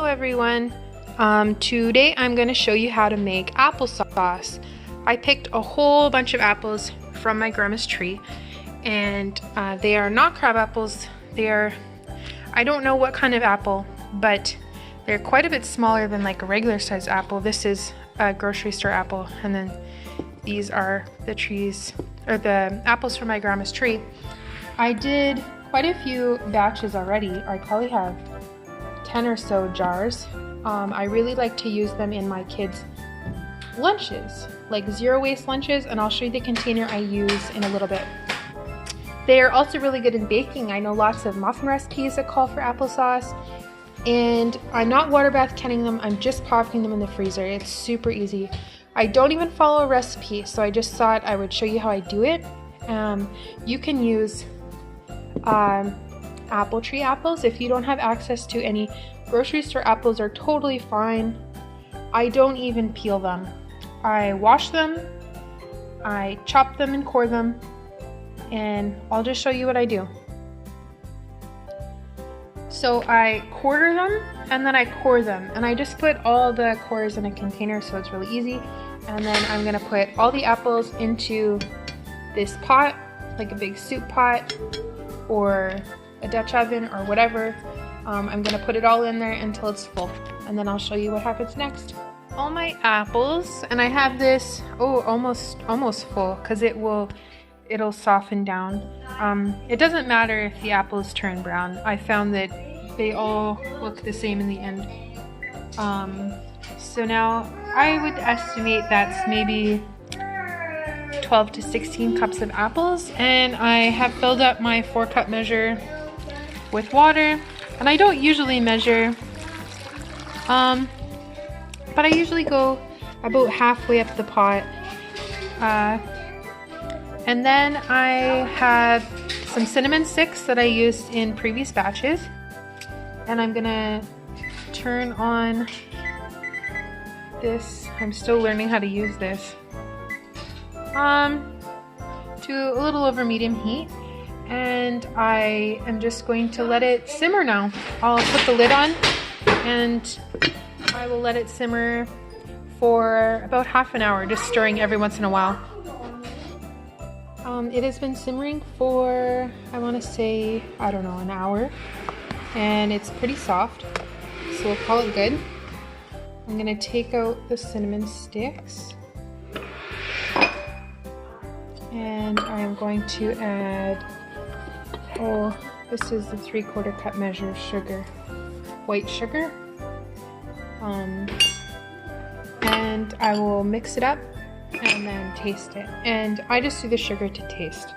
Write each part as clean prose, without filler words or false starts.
everyone. Today I'm going to show you how to make applesauce. I picked a whole bunch of apples from my grandma's tree, and they are not crab apples. I don't know what kind of apple, but they're quite a bit smaller than like a regular sized apple. This is a grocery store apple, and then these are the apples from my grandma's tree. I did quite a few batches already. I probably have 10 or so jars. I really like to use them in my kids' lunches, like zero waste lunches, and I'll show you the container I use in a little bit. They're also really good in baking. I know lots of muffin recipes that call for applesauce, and I'm not water bath canning them, I'm just popping them in the freezer. It's super easy. I don't even follow a recipe, so I just thought I would show you how I do it. You can use apple tree apples. If you don't have access to any, grocery store apples are totally fine. I don't even peel them. I wash them, I chop them and core them, and I'll just show you what I do. So I quarter them and then I core them, and I just put all the cores in a container so it's really easy. And then I'm gonna put all the apples into this pot, like a big soup pot or a Dutch oven or whatever. I'm gonna put it all in there until it's full, and then I'll show you what happens next. All my apples, and I have this almost full because it'll soften down. It doesn't matter if the apples turn brown. I found that they all look the same in the end. So now I would estimate that's maybe 12 to 16 cups of apples, and I have filled up my 4-cup measure with water. And I don't usually measure, but I usually go about halfway up the pot. And then I have some cinnamon sticks that I used in previous batches, and I'm gonna turn on this. I'm still learning how to use this. To a little over medium heat. And I am just going to let it simmer now. I'll put the lid on and I will let it simmer for about half an hour, just stirring every once in a while. It has been simmering for, I want to say, I don't know, an hour, and it's pretty soft, so we'll call it good. I'm going to take out the cinnamon sticks, and I'm going to add, this is the 3/4 cup measure of sugar, white sugar, and I will mix it up and then taste it. And I just do the sugar to taste.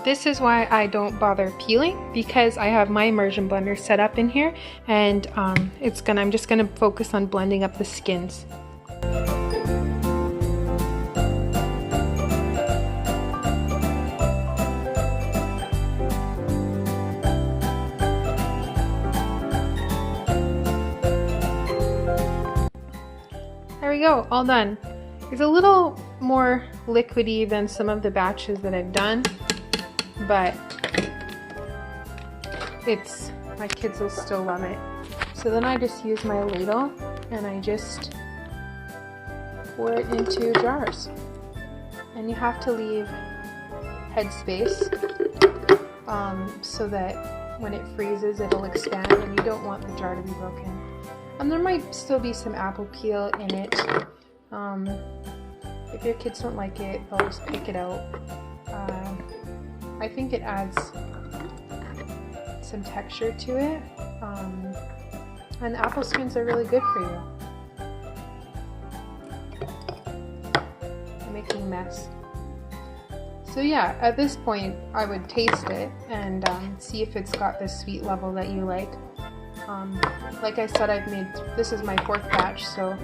This is why I don't bother peeling, because I have my immersion blender set up in here, and I'm just gonna focus on blending up the skins. There we go, all done. It's a little more liquidy than some of the batches that I've done, but my kids will still love it. So then I just use my ladle and I just pour it into jars. And you have to leave headspace so that when it freezes it'll expand, and you don't want the jar to be broken. And there might still be some apple peel in it. If your kids don't like it, they'll just pick it out. I think it adds some texture to it. And the apple skins are really good for you. I'm making a mess. So yeah, at this point I would taste it and see if it's got the sweet level that you like. Like I said, this is my 4th batch, so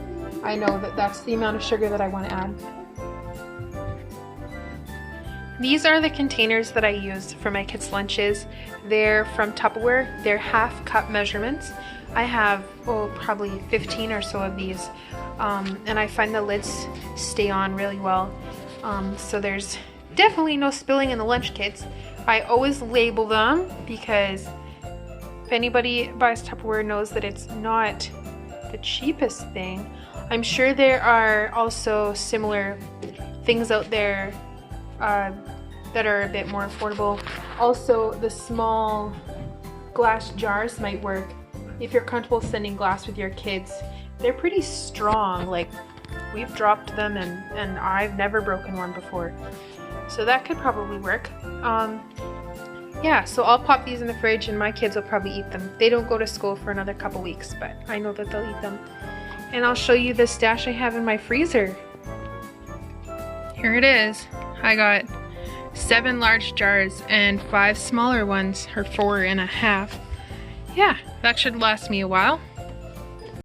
I know that that's the amount of sugar that I want to add. These are the containers that I use for my kids' lunches. They're from Tupperware. They're 1/2 cup measurements. I have probably 15 or so of these, and I find the lids stay on really well. So there's definitely no spilling in the lunch kits. I always label them because If anybody buys Tupperware knows that it's not the cheapest thing. I'm sure there are also similar things out there that are a bit more affordable. Also, the small glass jars might work if you're comfortable sending glass with your kids. They're pretty strong, like we've dropped them and I've never broken one before. So that could probably work. Yeah, so I'll pop these in the fridge and my kids will probably eat them. They don't go to school for another couple weeks, but I know that they'll eat them. And I'll show you the stash I have in my freezer. Here it is. I got 7 large jars and 5 smaller ones, or 4.5. Yeah, that should last me a while.